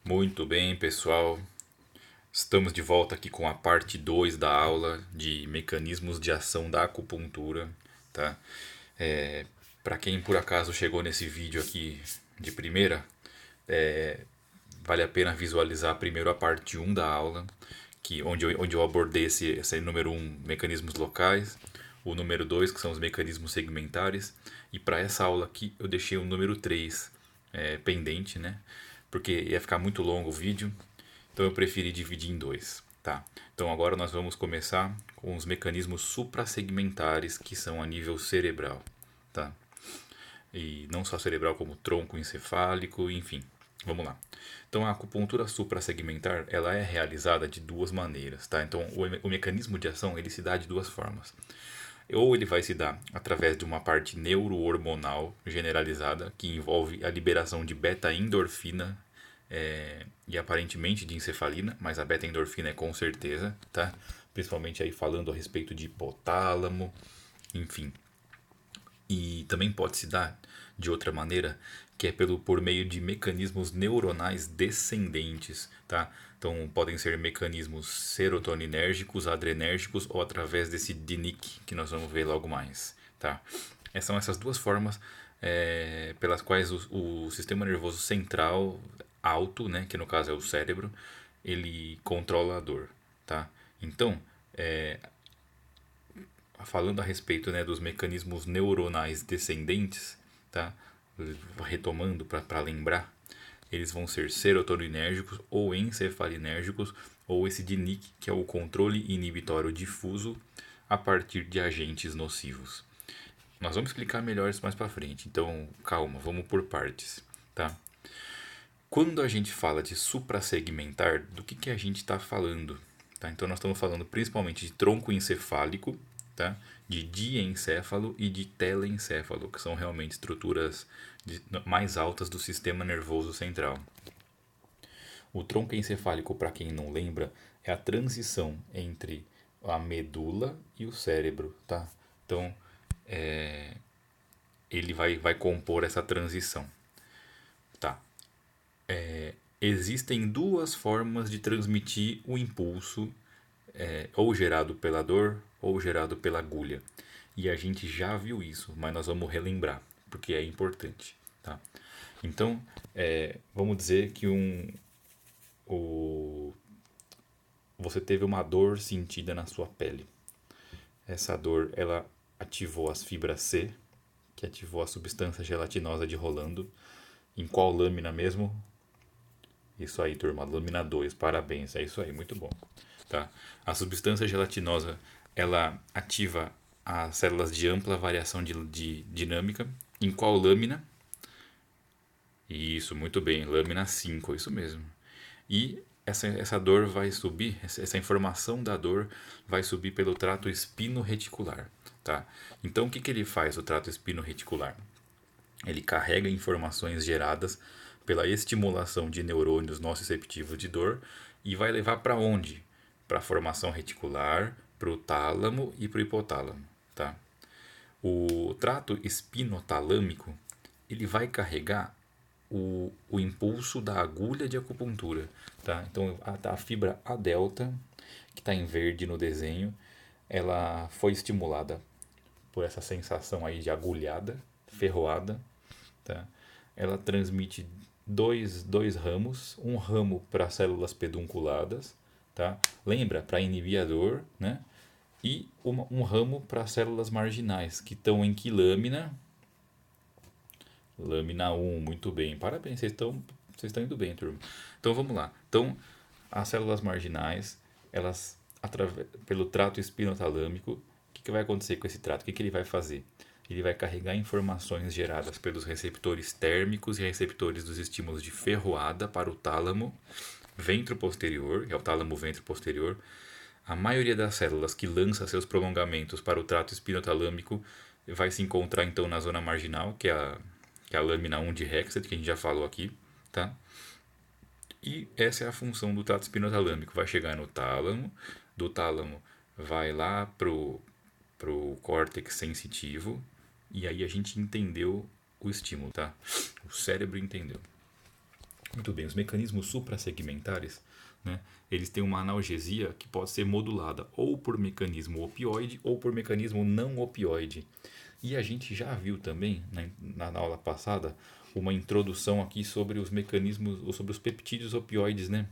Muito bem, pessoal. Estamos de volta aqui com a parte 2 da aula de mecanismos de ação da acupuntura, tá? É, Para quem por acaso chegou nesse vídeo aqui de primeira, vale a pena visualizar primeiro a parte um da aula, onde eu abordei esse número um mecanismos locais, o número 2 que são os mecanismos segmentares, e para essa aula aqui eu deixei o número 3 pendente, né? Porque ia ficar muito longo o vídeo, então eu preferi dividir em dois, tá? Então agora nós vamos começar com os mecanismos suprassegmentares que são a nível cerebral, tá? E não só cerebral como tronco encefálico, enfim. Vamos lá. Então a acupuntura suprassegmentar, ela é realizada de duas maneiras, tá? Então o mecanismo de ação, ele se dá de duas formas. Ou ele vai se dar através de uma parte neurohormonal generalizada, que envolve a liberação de beta-endorfina e aparentemente de encefalina, mas a beta-endorfina é com certeza, tá? Principalmente aí falando a respeito de hipotálamo, enfim. E também pode se dar de outra maneira, que é por meio de mecanismos neuronais descendentes, tá? Então podem ser mecanismos serotoninérgicos, adrenérgicos ou através desse DNIC que nós vamos ver logo mais, tá? São essas duas formas pelas quais o sistema nervoso central alto, né, que no caso é o cérebro, ele controla a dor, tá? Então, falando a respeito, né, dos mecanismos neuronais descendentes, tá? Retomando para lembrar, eles vão ser serotoninérgicos ou encefalinérgicos, ou esse DNIC, que é o controle inibitório difuso a partir de agentes nocivos. Nós vamos explicar melhor isso mais para frente, então calma, vamos por partes, tá? Quando a gente fala de suprassegmentar, do que a gente está falando? Tá? Então nós estamos falando principalmente de tronco encefálico, tá? De diencéfalo e de telencéfalo, que são realmente estruturas mais altas do sistema nervoso central. O tronco encefálico, para quem não lembra, é a transição entre a medula e o cérebro, tá? Então ele vai compor essa transição, tá? Existem duas formas de transmitir o impulso, ou gerado pela dor ou gerado pela agulha. E a gente já viu isso, mas nós vamos relembrar, porque é importante. Tá? Então, vamos dizer que o, você teve uma dor sentida na sua pele. Essa dor ela ativou as fibras C, que ativou a substância gelatinosa de Rolando. Em qual lâmina mesmo? Isso aí, turma, lâmina 2, parabéns, é isso aí, muito bom. Tá? A substância gelatinosa, ela ativa as células de ampla variação de dinâmica. Em qual lâmina? Isso, muito bem, lâmina 5, isso mesmo. E essa dor vai subir, essa informação da dor vai subir pelo trato espino-reticular. Tá? Então, o que ele faz, o trato espino-reticular? Ele carrega informações geradas pela estimulação de neurônios nociceptivos de dor e vai levar para onde? Para a formação reticular, para o tálamo e para o hipotálamo. Tá? O trato espinotalâmico ele vai carregar o impulso da agulha de acupuntura. Tá? Então a fibra A delta, que está em verde no desenho, ela foi estimulada por essa sensação aí de agulhada, ferroada, tá? Ela transmite dois ramos, um ramo para células pedunculadas, tá? Lembra? Para inibir a dor, né? E um ramo para células marginais, que estão em que lâmina? Lâmina um, muito bem. Parabéns, vocês estão indo bem, turma. Então vamos lá. Então, as células marginais, elas pelo trato espinotalâmico, o que vai acontecer com esse trato? O que ele vai fazer? Ele vai carregar informações geradas pelos receptores térmicos e receptores dos estímulos de ferroada para o tálamo ventro posterior, que é o tálamo ventro posterior. A maioria das células que lança seus prolongamentos para o trato espinotalâmico vai se encontrar então na zona marginal, que é a lâmina 1 de Hexet, que a gente já falou aqui, tá? E essa é a função do trato espinotalâmico. Vai chegar no tálamo, do tálamo vai lá pro córtex sensitivo, e aí a gente entendeu o estímulo, tá? O cérebro entendeu. Muito bem, os mecanismos suprassegmentares, né, eles têm uma analgesia que pode ser modulada ou por mecanismo opioide ou por mecanismo não opioide. E a gente já viu também, né, na aula passada, uma introdução aqui sobre os mecanismos, ou sobre os peptídeos opioides, né,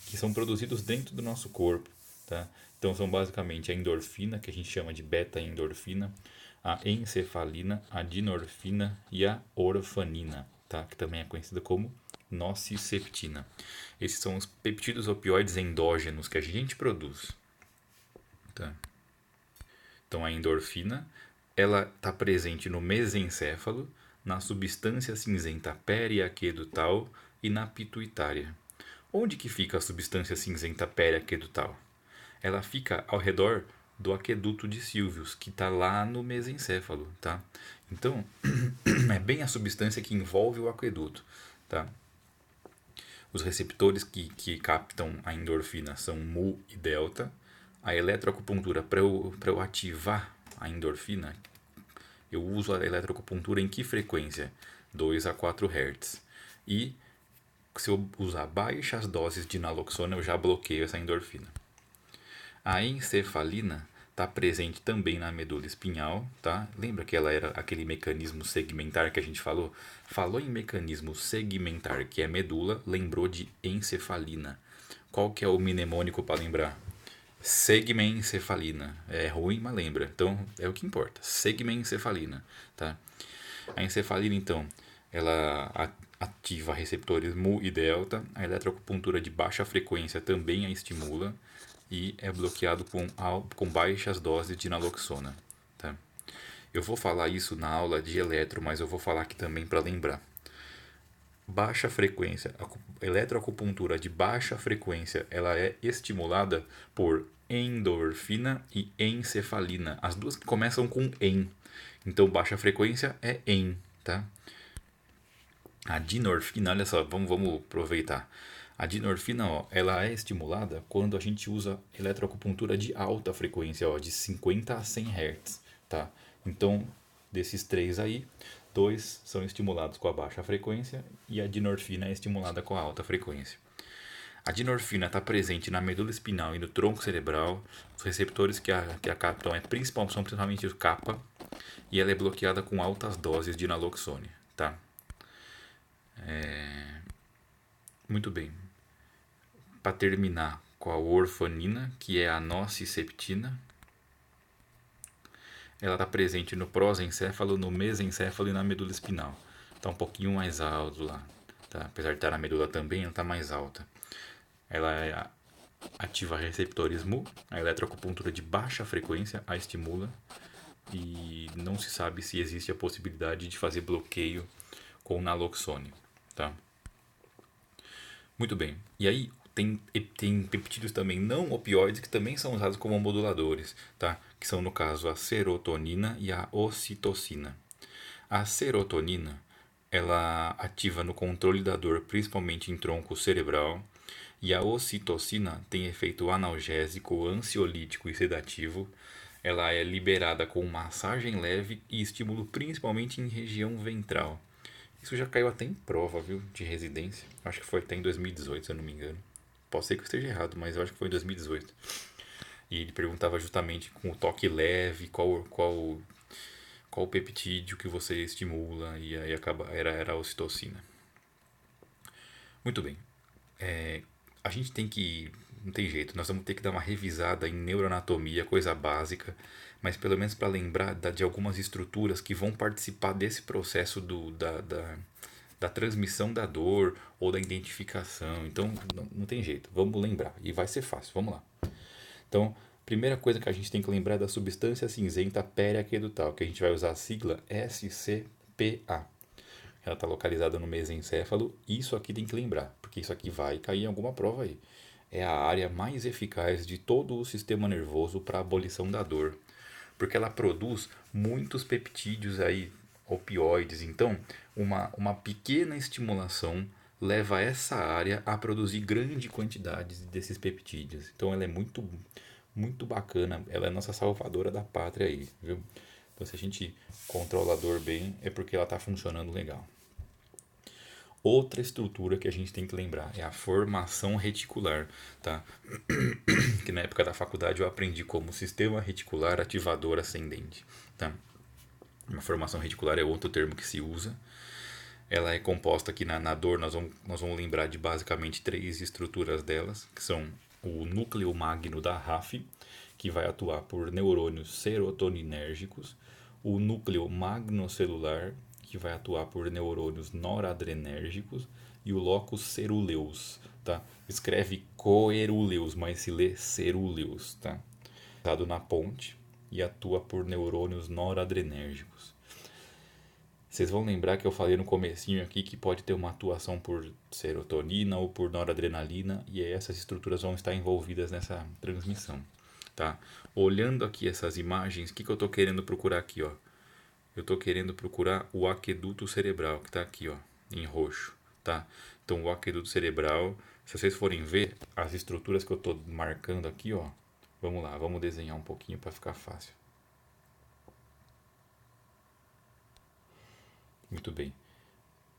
que são produzidos dentro do nosso corpo. Tá? Então são basicamente a endorfina, que a gente chama de beta-endorfina, a encefalina, a dinorfina e a orfanina, tá? Que também é conhecida como nociceptina. Esses são os peptídeos opioides endógenos que a gente produz. Tá? Então a endorfina, ela está presente no mesencéfalo, na substância cinzenta periaquedutal e na pituitária. Onde que fica a substância cinzenta periaquedutal? Ela fica ao redor do aqueduto de Silvius, que está lá no mesencéfalo, tá? Então, é bem a substância que envolve o aqueduto, tá? Os receptores que captam a endorfina são mu e delta. A eletroacupuntura, para eu ativar a endorfina, eu uso a eletroacupuntura em que frequência? 2 a 4 Hz. E se eu usar baixas doses de naloxona, eu já bloqueio essa endorfina. A encefalina está presente também na medula espinhal, tá? Lembra que ela era aquele mecanismo segmentar que a gente falou? Falou em mecanismo segmentar, que é medula, lembrou de encefalina. Qual que é o mnemônico para lembrar? Segmencefalina. É ruim, mas lembra. Então, é o que importa. Segmencefalina, tá? A encefalina, então, ela ativa receptores mu e delta. A eletroacupuntura de baixa frequência também a estimula e é bloqueado com baixas doses de naloxona. Tá? Eu vou falar isso na aula de eletro, mas eu vou falar aqui também para lembrar. Baixa frequência, a eletroacupuntura de baixa frequência, ela é estimulada por endorfina e encefalina. As duas começam com en. Então, baixa frequência é en, tá? A dinorfina, olha só, vamos aproveitar. A dinorfina, ó, ela é estimulada quando a gente usa eletroacupuntura de alta frequência, ó, de 50 a 100 Hz, tá? Então, desses três aí, dois são estimulados com a baixa frequência e a dinorfina é estimulada com a alta frequência. A dinorfina está presente na medula espinhal e no tronco cerebral. Os receptores que a captam são principalmente o kappa e ela é bloqueada com altas doses de naloxone, tá? Muito bem. Para terminar com a orfanina, que é a nociceptina. Ela está presente no prosencéfalo, no mesencéfalo e na medula espinal. Está um pouquinho mais alto lá. Tá? Apesar de estar na medula também, ela está mais alta. Ela ativa receptores mu, a eletroacupuntura de baixa frequência a estimula e não se sabe se existe a possibilidade de fazer bloqueio com naloxone. Tá? Muito bem. E aí tem peptídeos também não opioides que também são usados como moduladores, tá? Que são no caso a serotonina e a ocitocina. A serotonina, ela ativa no controle da dor, principalmente em tronco cerebral, e a ocitocina tem efeito analgésico, ansiolítico e sedativo. Ela é liberada com massagem leve e estímulo principalmente em região ventral. Isso já caiu até em prova, viu, de residência. Acho que foi até em 2018, se eu não me engano. Pode ser que eu esteja errado, mas eu acho que foi em 2018. E ele perguntava justamente com o toque leve, qual peptídeo que você estimula, e aí era a ocitocina. Muito bem. A gente tem que. Não tem jeito, nós vamos ter que dar uma revisada em neuroanatomia, coisa básica, mas pelo menos para lembrar de algumas estruturas que vão participar desse processo da transmissão da dor ou da identificação. Então não tem jeito, vamos lembrar e vai ser fácil, vamos lá. Então, primeira coisa que a gente tem que lembrar é da substância cinzenta periaquedutal, que a gente vai usar a sigla SCPA. Ela está localizada no mesencéfalo. Isso aqui tem que lembrar, porque isso aqui vai cair em alguma prova aí. É a área mais eficaz de todo o sistema nervoso para a abolição da dor, porque ela produz muitos peptídeos aí, opioides. Então, uma pequena estimulação leva essa área a produzir grande quantidade desses peptídeos. Então, ela é muito, muito bacana. Ela é a nossa salvadora da pátria aí, viu? Então, se a gente controla a dor bem, é porque ela está funcionando legal. Outra estrutura que a gente tem que lembrar é a formação reticular, tá? Que na época da faculdade eu aprendi como sistema reticular ativador ascendente, tá? Uma formação reticular é outro termo que se usa. Ela é composta aqui na dor, nós vamos lembrar de basicamente três estruturas delas, que são o núcleo magno da RAF, que vai atuar por neurônios serotoninérgicos, o núcleo magnocelular, que vai atuar por neurônios noradrenérgicos, e o locus cerúleus, tá? Escreve coeruleus, mas se lê cerúleus, tá? Dado na ponte e atua por neurônios noradrenérgicos. Vocês vão lembrar que eu falei no comecinho aqui que pode ter uma atuação por serotonina ou por noradrenalina e essas estruturas vão estar envolvidas nessa transmissão, tá? Olhando aqui essas imagens, o que eu estou querendo procurar aqui, ó? Eu estou querendo procurar o aqueduto cerebral, que está aqui, ó, em roxo, tá? Então, o aqueduto cerebral, se vocês forem ver as estruturas que eu estou marcando aqui, ó, vamos lá, vamos desenhar um pouquinho para ficar fácil. Muito bem.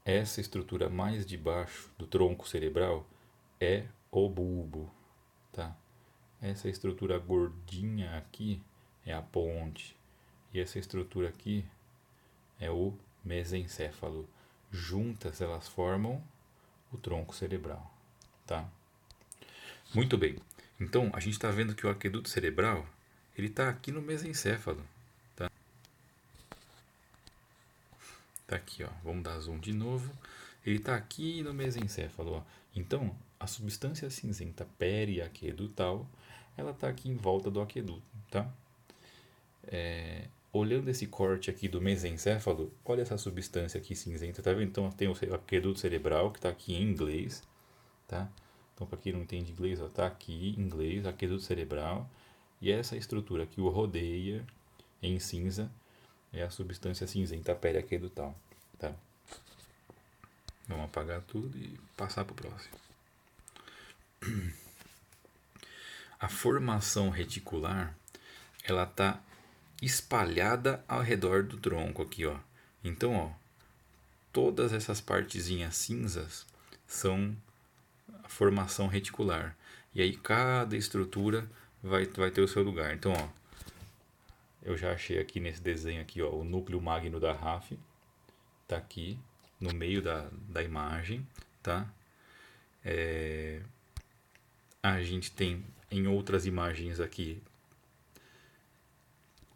Essa estrutura mais de baixo do tronco cerebral é o bulbo, tá? Essa estrutura gordinha aqui é a ponte. E essa estrutura aqui é o mesencéfalo. Juntas elas formam o tronco cerebral, tá? Muito bem. Então, a gente está vendo que o aqueduto cerebral, ele está aqui no mesencéfalo, tá? Tá aqui, ó. Vamos dar zoom de novo. Ele está aqui no mesencéfalo, ó. Então, a substância cinzenta periaquedutal, ela está aqui em volta do aqueduto, tá? Olhando esse corte aqui do mesencéfalo, olha essa substância aqui cinzenta, tá vendo? Então, tem o aqueduto cerebral, que está aqui em inglês, tá? Então, para quem não entende inglês, está aqui em inglês, aqueduto cerebral. E essa estrutura que o rodeia em cinza é a substância cinzenta periaquedutal, tá? Vamos apagar tudo e passar para o próximo. A formação reticular, ela está espalhada ao redor do tronco aqui, ó. Então, ó, todas essas partezinhas cinzas são a formação reticular. E aí cada estrutura vai ter o seu lugar. Então, ó, eu já achei aqui nesse desenho aqui, ó, o núcleo magno da RAF tá aqui no meio da imagem, tá? A gente tem em outras imagens aqui,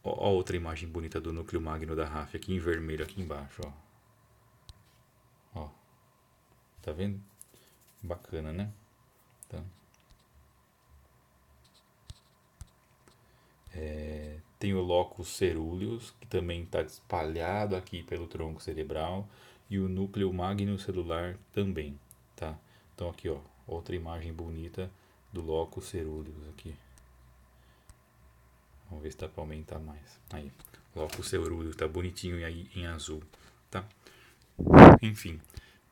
ó, outra imagem bonita do núcleo magno da RAF aqui em vermelho aqui embaixo, ó. Ó, tá vendo? Bacana, né? Tá. Tem o locus cerúleus, que também está espalhado aqui pelo tronco cerebral, e o núcleo magnocelular também, tá? Então aqui, ó, outra imagem bonita do locus cerúleus aqui. Vamos ver se dá para aumentar mais. Aí, locus cerúleus tá bonitinho aí em azul, tá? Enfim,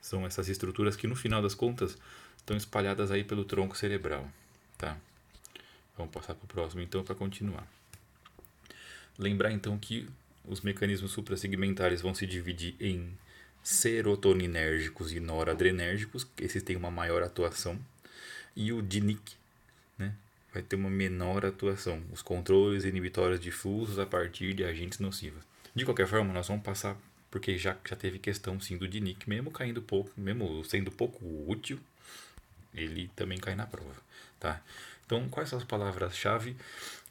são essas estruturas que no final das contas estão espalhadas aí pelo tronco cerebral, tá? Vamos passar para o próximo então para continuar. Lembrar então que os mecanismos suprassegmentares vão se dividir em serotoninérgicos e noradrenérgicos, esses têm uma maior atuação, e o DINIC, né, vai ter uma menor atuação, os controles inibitórios difusos a partir de agentes nocivos. De qualquer forma, nós vamos passar, porque já teve questão sim do DINIC, mesmo caindo pouco, mesmo sendo pouco útil, ele também cai na prova, tá? Então, quais são as palavras-chave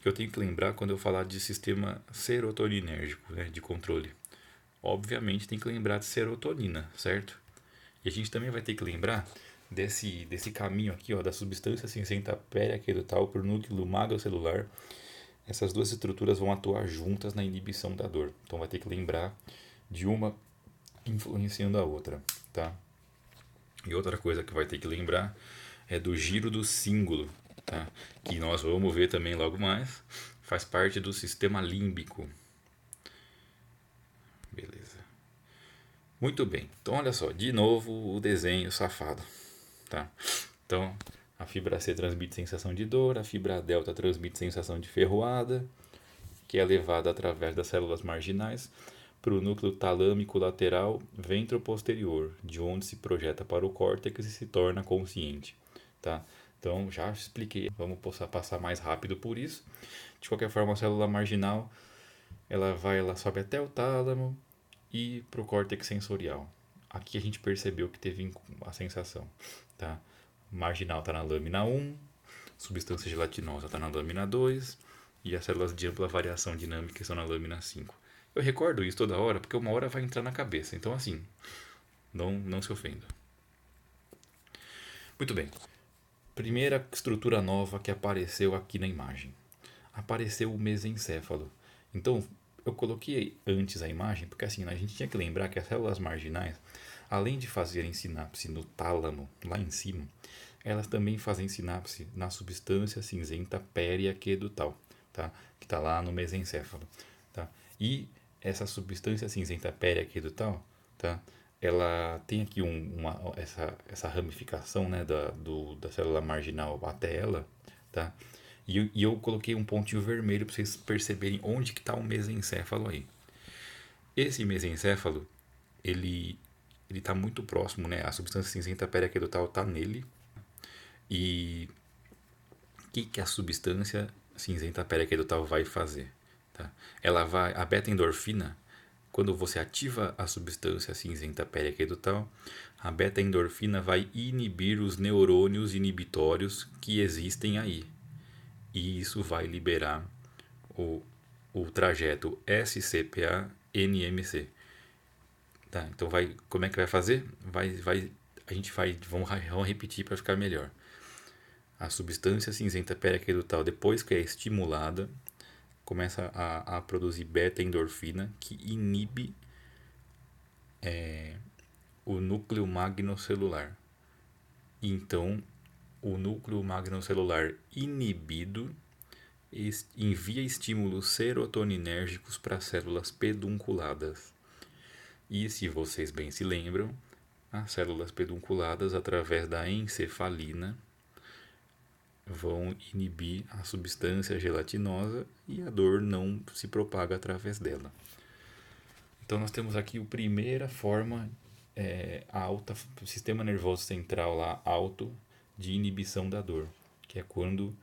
que eu tenho que lembrar quando eu falar de sistema serotoninérgico, né, de controle? Obviamente tem que lembrar de serotonina, certo? E a gente também vai ter que lembrar desse caminho aqui, ó, da substância cinzenta periaquedutal por núcleo magnocelular. Essas duas estruturas vão atuar juntas na inibição da dor. Então vai ter que lembrar de uma influenciando a outra, tá? E outra coisa que vai ter que lembrar é do giro do cíngulo, tá? Que nós vamos ver também logo mais. Faz parte do sistema límbico. Beleza. Muito bem. Então olha só, de novo o desenho safado, tá? Então a fibra C transmite sensação de dor, a fibra delta transmite sensação de ferroada, que é levada através das células marginais para o núcleo talâmico lateral ventroposterior, de onde se projeta para o córtex e se torna consciente, tá? Então, já expliquei, vamos passar mais rápido por isso. De qualquer forma, a célula marginal, ela sobe até o tálamo e para o córtex sensorial. Aqui a gente percebeu que teve a sensação, tá? Marginal está na lâmina 1, substância gelatinosa está na lâmina 2 e as células de ampla variação dinâmica estão na lâmina 5. Eu recordo isso toda hora porque uma hora vai entrar na cabeça, então assim, não se ofenda. Muito bem. Primeira estrutura nova que apareceu aqui na imagem. Apareceu o mesencéfalo. Então, eu coloquei antes a imagem porque assim, a gente tinha que lembrar que as células marginais, além de fazerem sinapse no tálamo, lá em cima, elas também fazem sinapse na substância cinzenta periaquedutal, tá? Que está lá no mesencéfalo, tá? E essa substância cinzenta periaquedutal, tá? Ela tem aqui essa ramificação, né, da célula marginal até ela, tá? E eu coloquei um pontinho vermelho para vocês perceberem onde que está o mesencéfalo aí. Esse mesencéfalo, ele está muito próximo, né? A substância cinzenta periaquedutal está nele. E o que a substância cinzenta periaquedutal vai fazer? Tá? A beta-endorfina, quando você ativa a substância cinzenta periaquedutal, a beta-endorfina vai inibir os neurônios inibitórios que existem aí. E isso vai liberar o, o trajeto SCPA-NMC. Tá, então como é que vai fazer? Vamos repetir para ficar melhor. A substância cinzenta periaquedutal, depois que é estimulada, começa a produzir beta-endorfina, que inibe o núcleo magnocelular. Então, o núcleo magnocelular inibido envia estímulos serotoninérgicos para as células pedunculadas. E se vocês bem se lembram, as células pedunculadas, através da encefalina, vão inibir a substância gelatinosa e a dor não se propaga através dela. Então nós temos aqui a primeira forma alta, sistema nervoso central lá alto de inibição da dor, que é quando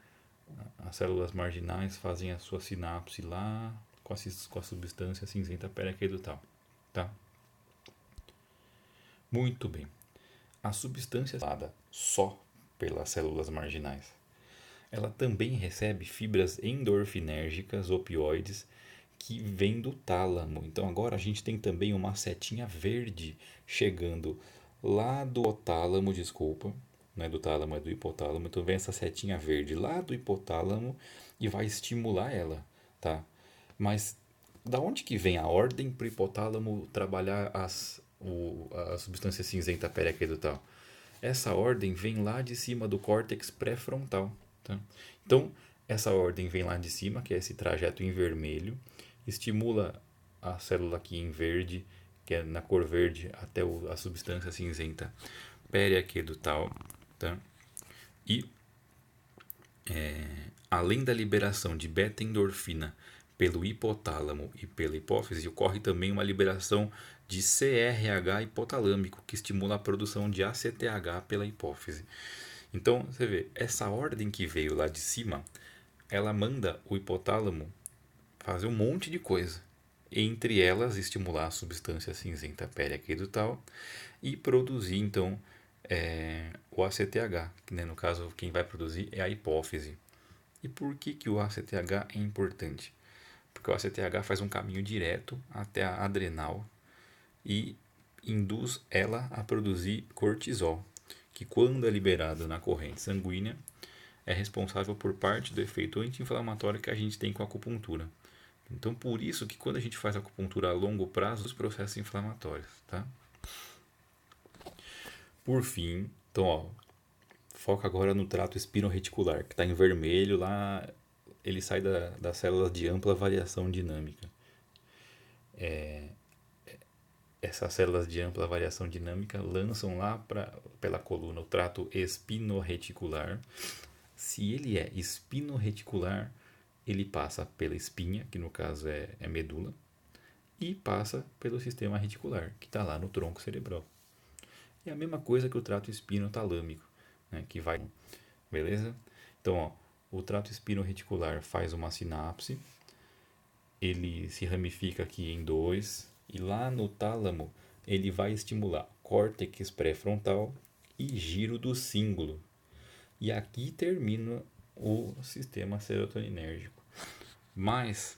as células marginais fazem a sua sinapse lá com a substância cinzenta periaquedutal, tá? Muito bem. A substância dada só pelas células marginais, ela também recebe fibras endorfinérgicas, opioides, que vêm do tálamo. Então agora a gente tem também uma setinha verde chegando lá do hipotálamo, desculpa, não é do tálamo, é do hipotálamo. Então vem essa setinha verde lá do hipotálamo e vai estimular ela, tá? Mas da onde que vem a ordem para o hipotálamo trabalhar a substância cinzenta periaquedutal? Essa ordem vem lá de cima do córtex pré-frontal, tá? Então, essa ordem vem lá de cima, que é esse trajeto em vermelho, estimula a célula aqui em verde, que é na cor verde, até a substância cinzenta periaquedutal, tá? E além da liberação de beta-endorfina pelo hipotálamo e pela hipófise, ocorre também uma liberação de CRH hipotalâmico, que estimula a produção de ACTH pela hipófise. Então, você vê, essa ordem que veio lá de cima, ela manda o hipotálamo fazer um monte de coisa. Entre elas, estimular a substância cinzenta periaquedutal e produzir, então, o ACTH, que, né, no caso, quem vai produzir é a hipófise. E por que o ACTH é importante? Porque o ACTH faz um caminho direto até a adrenal e induz ela a produzir cortisol, que quando é liberado na corrente sanguínea é responsável por parte do efeito anti-inflamatório que a gente tem com a acupuntura. Então, por isso que quando a gente faz acupuntura a longo prazo, os processos inflamatórios, tá? Por fim, então, ó, foca agora no trato espinorreticular, que está em vermelho lá, ele sai das células de ampla variação dinâmica. Essas células de ampla variação dinâmica lançam lá pela coluna o trato espinorreticular. Se ele é espinorreticular, ele passa pela espinha, que no caso é medula, e passa pelo sistema reticular, que está lá no tronco cerebral. É a mesma coisa que o trato espino-talâmico, né, que vai, beleza? Então, ó, o trato espino-reticular faz uma sinapse, ele se ramifica aqui em dois, e lá no tálamo ele vai estimular córtex pré-frontal e giro do cíngulo. E aqui termina o sistema serotoninérgico. Mas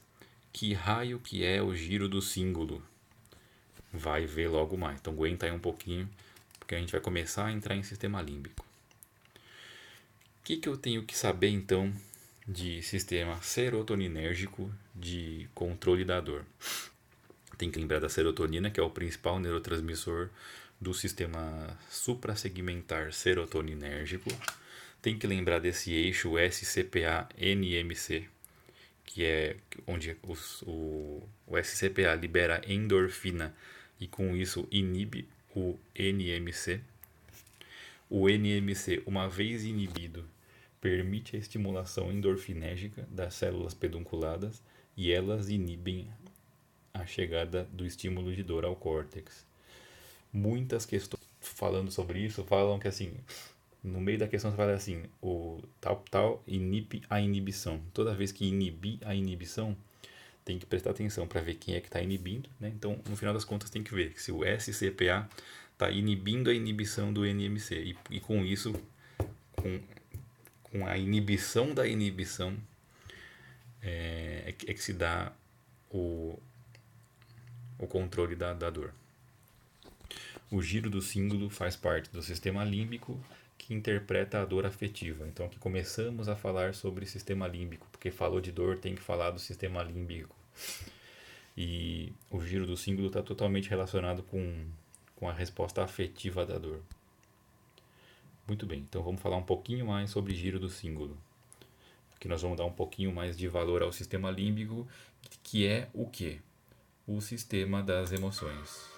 que raio que é o giro do cíngulo? Vai ver logo mais. Então aguenta aí um pouquinho, porque a gente vai começar a entrar em sistema límbico. O que eu tenho que saber então de sistema serotoninérgico de controle da dor? Tem que lembrar da serotonina, que é o principal neurotransmissor do sistema suprassegmentar serotoninérgico. Tem que lembrar desse eixo SCPA-NMC, que é onde o SCPA libera endorfina e com isso inibe o NMC. O NMC, uma vez inibido, permite a estimulação endorfinérgica das células pedunculadas e elas inibem a chegada do estímulo de dor ao córtex. Muitas questões falando sobre isso falam que assim, no meio da questão você fala assim, o tal inibe a inibição. Toda vez que inibir a inibição, tem que prestar atenção para ver quem é que está inibindo, né? Então, no final das contas, tem que ver se o SCPA está inibindo a inibição do NMC e com isso, com a inibição da inibição, é que se dá o controle da dor. O giro do cíngulo faz parte do sistema límbico que interpreta a dor afetiva. Então, aqui começamos a falar sobre sistema límbico, porque falou de dor, tem que falar do sistema límbico. E o giro do cíngulo está totalmente relacionado com a resposta afetiva da dor. Muito bem, então vamos falar um pouquinho mais sobre giro do cíngulo. Aqui nós vamos dar um pouquinho mais de valor ao sistema límbico, que é o quê? O sistema das emoções.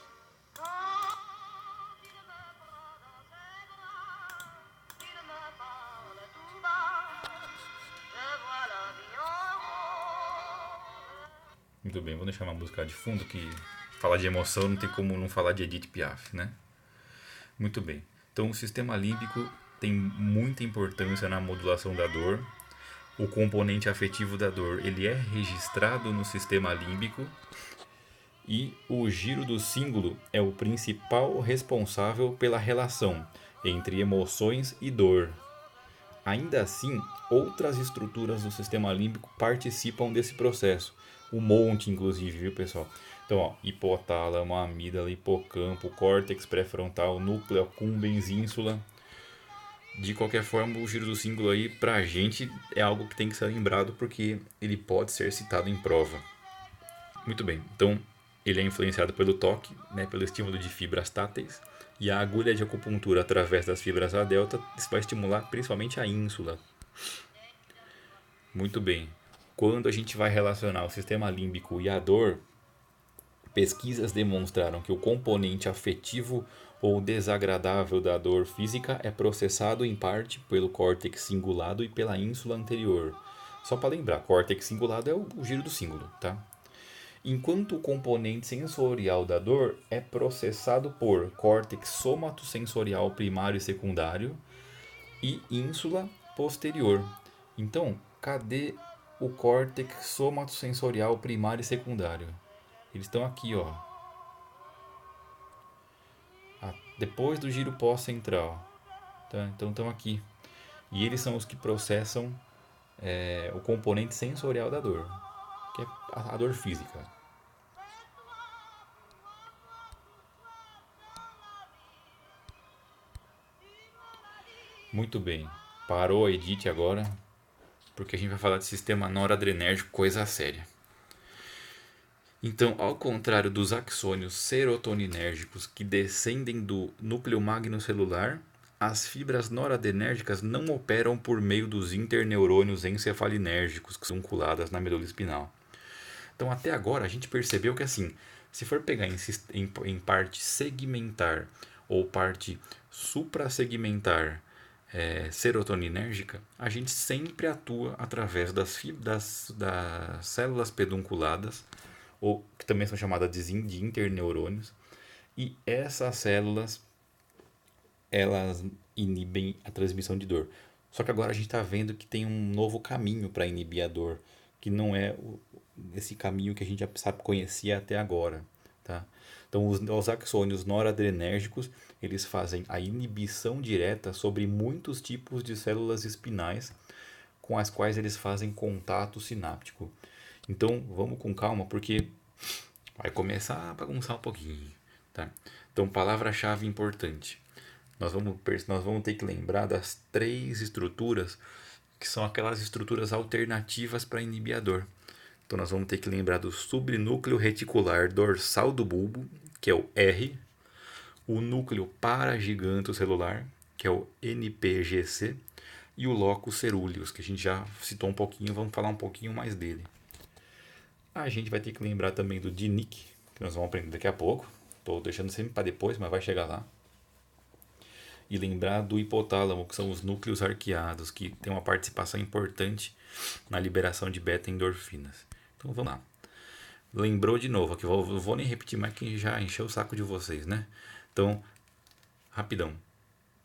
Muito bem, vou deixar uma música de fundo que falar de emoção não tem como não falar de Edith Piaf, né? Muito bem. Então, o sistema límbico tem muita importância na modulação da dor. O componente afetivo da dor, ele é registrado no sistema límbico e o giro do cíngulo é o principal responsável pela relação entre emoções e dor. Ainda assim, outras estruturas do sistema límbico participam desse processo. Um monte, inclusive, viu, pessoal? Então, ó, hipotálamo, amígdala, hipocampo, córtex pré-frontal, núcleo accumbens, ínsula. De qualquer forma, o giro do cíngulo aí, pra gente, é algo que tem que ser lembrado porque ele pode ser citado em prova. Muito bem, então ele é influenciado pelo toque, né, pelo estímulo de fibras táteis, e a agulha de acupuntura através das fibras A delta vai estimular principalmente a ínsula. Muito bem. Quando a gente vai relacionar o sistema límbico e a dor, pesquisas demonstraram que o componente afetivo ou desagradável da dor física é processado em parte pelo córtex cingulado e pela ínsula anterior. Só para lembrar, córtex cingulado é o giro do cíngulo, tá? Enquanto o componente sensorial da dor é processado por córtex somatosensorial primário e secundário e ínsula posterior. Então, cadê o córtex somatosensorial primário e secundário? Eles estão aqui, ó. Depois do giro pós-central. Tá? Então estão aqui. E eles são os que processam o componente sensorial da dor, que é a dor física. Muito bem. Parou a Edith agora, porque a gente vai falar de sistema noradrenérgico, coisa séria. Então, ao contrário dos axônios serotoninérgicos que descendem do núcleo magnocelular, as fibras noradrenérgicas não operam por meio dos interneurônios encefalinérgicos que são vinculadas na medula espinal. Então, até agora, a gente percebeu que assim, se for pegar em parte segmentar ou parte suprassegmentar serotoninérgica, a gente sempre atua através das células pedunculadas ou que também são chamadas de interneurônios, e essas células elas inibem a transmissão de dor. Só que agora a gente está vendo que tem um novo caminho para inibir a dor, que não é esse caminho que a gente já sabe conhecia até agora, tá? Então os axônios noradrenérgicos, eles fazem a inibição direta sobre muitos tipos de células espinais com as quais eles fazem contato sináptico. Então vamos com calma porque vai começar a bagunçar um pouquinho, tá? Então palavra-chave importante. Nós vamos ter que lembrar das três estruturas que são aquelas estruturas alternativas para inibir a dor. Então nós vamos ter que lembrar do subnúcleo reticular dorsal do bulbo, que é o R, o núcleo paragigantoccelular, que é o NPGC, e o locus ceruleus, que a gente já citou um pouquinho, vamos falar um pouquinho mais dele. A gente vai ter que lembrar também do DINIC, que nós vamos aprender daqui a pouco. Estou deixando sempre para depois, mas vai chegar lá. E lembrar do hipotálamo, que são os núcleos arqueados, que tem uma participação importante na liberação de beta-endorfinas. Então vamos lá. Lembrou de novo, aqui eu vou nem repetir mais que já encheu o saco de vocês, né? Então, rapidão.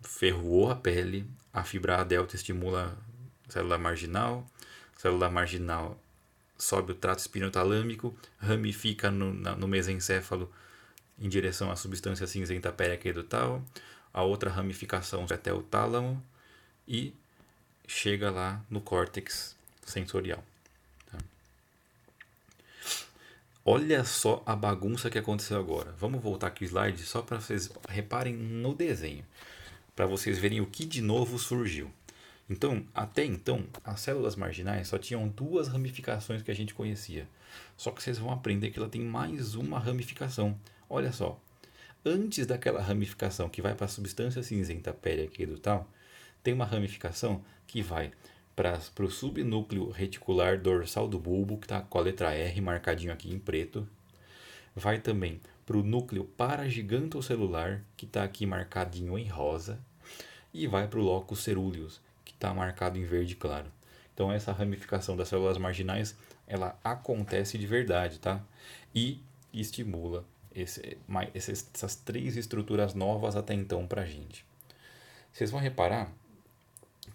Ferroou a pele, a fibra A delta estimula a célula marginal sobe o trato espinotalâmico, ramifica no mesencéfalo em direção à substância cinzenta periaquedutal, a outra ramificação até o tálamo e chega lá no córtex sensorial. Tá? Olha só a bagunça que aconteceu agora. Vamos voltar aqui o slide só para vocês reparem no desenho, para vocês verem o que de novo surgiu. Então, até então, as células marginais só tinham duas ramificações que a gente conhecia. Só que vocês vão aprender que ela tem mais uma ramificação. Olha só, antes daquela ramificação que vai para a substância cinzenta periaquedutal, tem uma ramificação que vai para o subnúcleo reticular dorsal do bulbo, que está com a letra R marcadinho aqui em preto. Vai também para o núcleo paragigantoccelular, que está aqui marcadinho em rosa. E vai para o locus ceruleus, que está marcado em verde claro. Então essa ramificação das células marginais, ela acontece de verdade, tá? E estimula essas três estruturas novas até então para a gente. Vocês vão reparar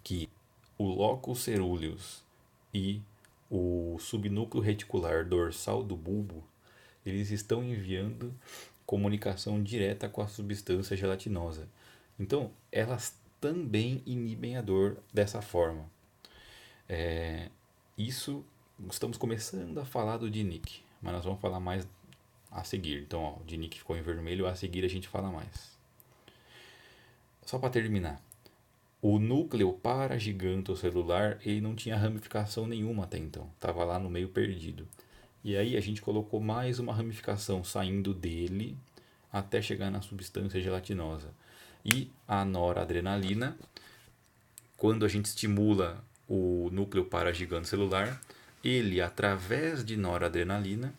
que o locus ceruleus e o subnúcleo reticular dorsal do bulbo, eles estão enviando comunicação direta com a substância gelatinosa. Então, elas também inibem a dor dessa forma. Isso, estamos começando a falar do DINIC, mas nós vamos falar mais a seguir. Então, ó, o DINIC ficou em vermelho, a seguir a gente fala mais. Só para terminar, o núcleo paragigantoccelular ele não tinha ramificação nenhuma até então, estava lá no meio perdido. E aí a gente colocou mais uma ramificação saindo dele até chegar na substância gelatinosa. E a noradrenalina, quando a gente estimula o núcleo paragigantoccelular, ele, através de noradrenalina,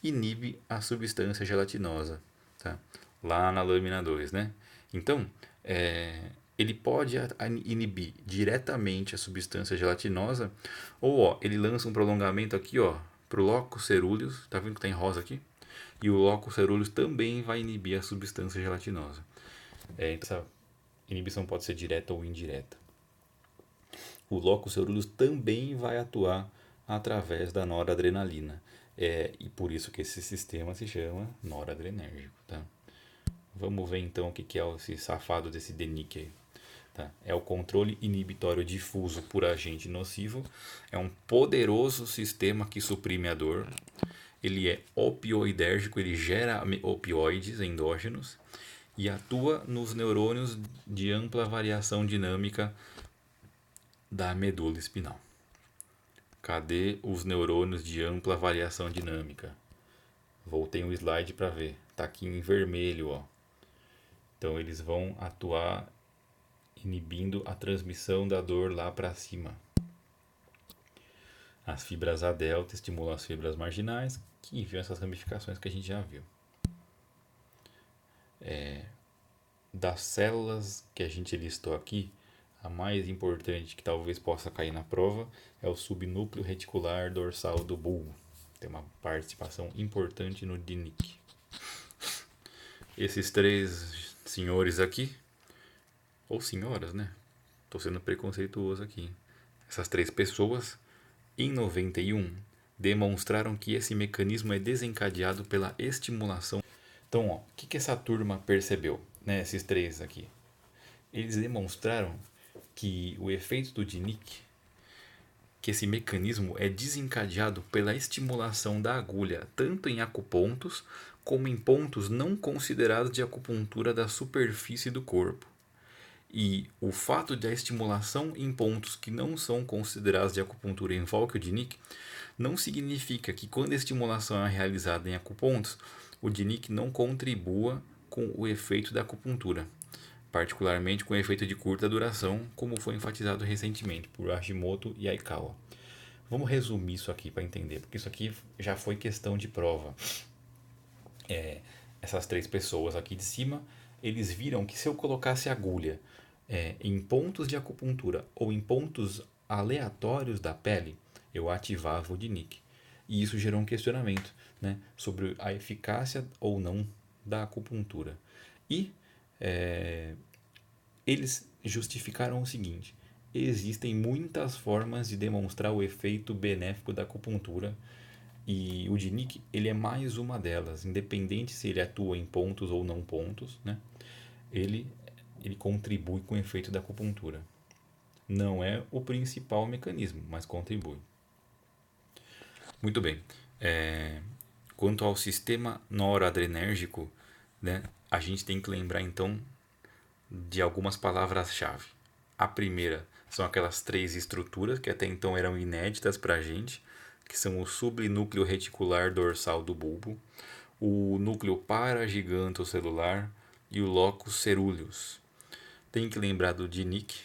inibe a substância gelatinosa, tá? Lá na lâmina 2, né? Então, ele pode inibir diretamente a substância gelatinosa, ou ó, ele lança um prolongamento aqui, ó, para o locus ceruleus, tá vendo que está em rosa aqui? E o locus ceruleus também vai inibir a substância gelatinosa. Então essa inibição pode ser direta ou indireta. O locus ceruleus também vai atuar através da noradrenalina. E por isso que esse sistema se chama noradrenérgico. Tá? Vamos ver então o que é esse safado desse DNIC aí. Tá? É o controle inibitório difuso por agente nocivo. É um poderoso sistema que suprime a dor. Ele é opioidérgico, ele gera opioides endógenos e atua nos neurônios de ampla variação dinâmica da medula espinal. Cadê os neurônios de ampla variação dinâmica? Voltei um slide para ver. Está aqui em vermelho, ó. Então eles vão atuar inibindo a transmissão da dor lá para cima. As fibras A delta estimulam as fibras marginais, que enviam essas ramificações que a gente já viu. Das células que a gente listou aqui, a mais importante que talvez possa cair na prova é o subnúcleo reticular dorsal do bulbo. tem uma participação importante no DINIC. Esses três senhores aqui, ou senhoras, né? Estou sendo preconceituoso aqui. Essas três pessoas, em 91, demonstraram que esse mecanismo é desencadeado pela estimulação. Então, ó, o que essa turma percebeu, né? Esses três aqui. Eles demonstraram que o efeito do DINIC, que esse mecanismo é desencadeado pela estimulação da agulha, tanto em acupontos como em pontos não considerados de acupuntura da superfície do corpo. E o fato da estimulação em pontos que não são considerados de acupuntura invoque o DINIC não significa que quando a estimulação é realizada em acupontos, o DINIC não contribua com o efeito da acupuntura, particularmente com o efeito de curta duração, como foi enfatizado recentemente por Hashimoto e Aikawa. Vamos resumir isso aqui para entender, porque isso aqui já foi questão de prova. Essas três pessoas aqui de cima, eles viram que se eu colocasse agulha em pontos de acupuntura ou em pontos aleatórios da pele, eu ativava o DINIC. E isso gerou um questionamento, né, sobre a eficácia ou não da acupuntura. E eles justificaram o seguinte: existem muitas formas de demonstrar o efeito benéfico da acupuntura e o DINIC ele é mais uma delas, independente se ele atua em pontos ou não pontos, né? Ele, ele contribui com o efeito da acupuntura. Não é o principal mecanismo, mas contribui. Muito bem. Quanto ao sistema noradrenérgico, né, a gente tem que lembrar então de algumas palavras-chave. A primeira são aquelas três estruturas que até então eram inéditas para a gente, que são o subnúcleo reticular dorsal do bulbo, o núcleo paragigantocelular e o locus ceruleus. Tem que lembrar do DINIC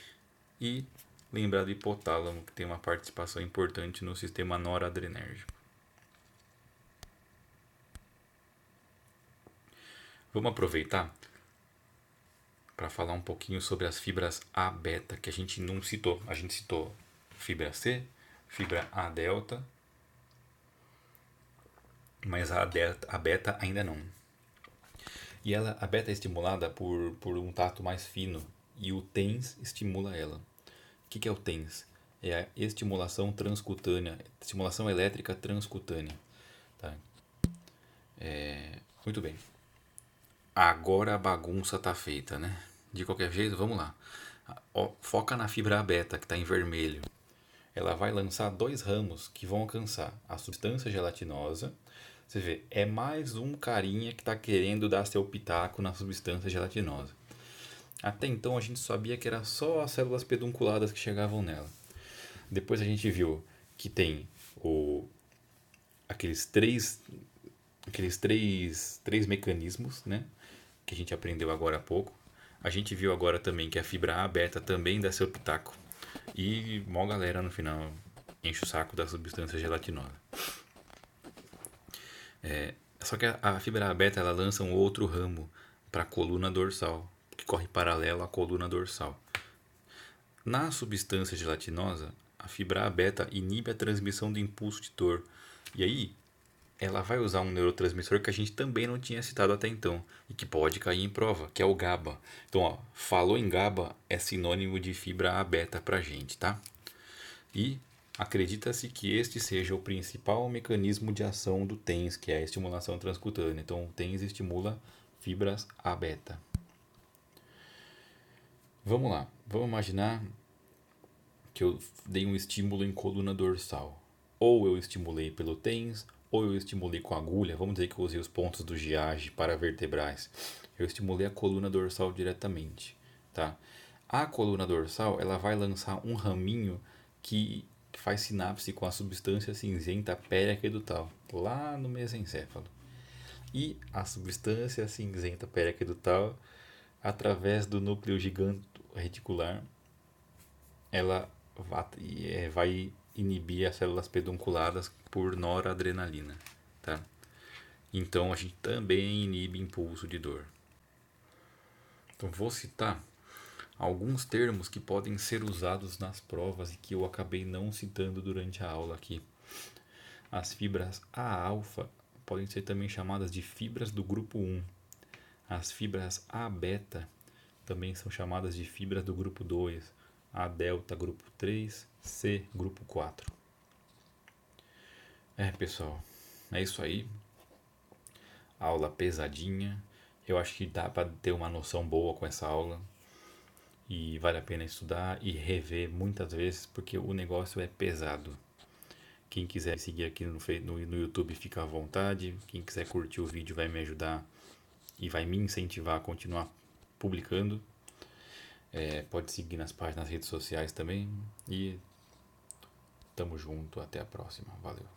e lembrar do hipotálamo, que tem uma participação importante no sistema noradrenérgico. Vamos aproveitar para falar um pouquinho sobre as fibras A beta, que a gente não citou. A gente citou fibra C, fibra A delta, mas a beta ainda não. E a beta é estimulada por um tato mais fino e o TENS estimula ela. O que é o TENS? É a estimulação transcutânea, estimulação elétrica transcutânea. Tá? Muito bem. Agora a bagunça tá feita, né? De qualquer jeito, vamos lá. Foca na fibra beta que está em vermelho. Ela vai lançar dois ramos que vão alcançar a substância gelatinosa. Você vê, é mais um carinha que está querendo dar seu pitaco na substância gelatinosa. Até então a gente sabia que era só as células pedunculadas que chegavam nela. Depois a gente viu que tem aqueles três mecanismos, né, que a gente aprendeu agora há pouco. A gente viu agora também que a fibra A beta também dá seu pitaco. E mó galera no final enche o saco da substância gelatinosa. Só que a fibra A beta ela lança um outro ramo para a coluna dorsal, que corre paralelo à coluna dorsal. Na substância gelatinosa, a fibra A beta inibe a transmissão do impulso de dor. E aí, ela vai usar um neurotransmissor que a gente também não tinha citado até então e que pode cair em prova, que é o GABA. Então, ó, falou em GABA é sinônimo de fibra A beta pra gente, tá? E acredita-se que este seja o principal mecanismo de ação do TENS, que é a estimulação transcutânea. Então, o TENS estimula fibras A beta. Vamos lá, vamos imaginar que eu dei um estímulo em coluna dorsal. Ou eu estimulei pelo TENS, ou eu estimulei com agulha. Vamos dizer que eu usei os pontos do Giage para vertebrais. Eu estimulei a coluna dorsal diretamente, tá? A coluna dorsal ela vai lançar um raminho que faz sinapse com a substância cinzenta periaquedutal, lá no mesencéfalo. E a substância cinzenta periaquedutal, através do núcleo giganto reticular, ela vai inibir as células pedunculadas por noradrenalina, tá? Então a gente também inibe impulso de dor. Então vou citar alguns termos que podem ser usados nas provas e que eu acabei não citando durante a aula aqui. As fibras A-alfa podem ser também chamadas de fibras do grupo 1. As fibras A-beta também são chamadas de fibras do grupo 2. A-delta, grupo 3, C, grupo 4. Pessoal, é isso aí. Aula pesadinha. Eu acho que dá para ter uma noção boa com essa aula. E vale a pena estudar e rever muitas vezes, porque o negócio é pesado. Quem quiser seguir aqui no YouTube, fica à vontade. Quem quiser curtir o vídeo vai me ajudar e vai me incentivar a continuar publicando. Pode seguir nas páginas, nas redes sociais também. E tamo junto, até a próxima. Valeu.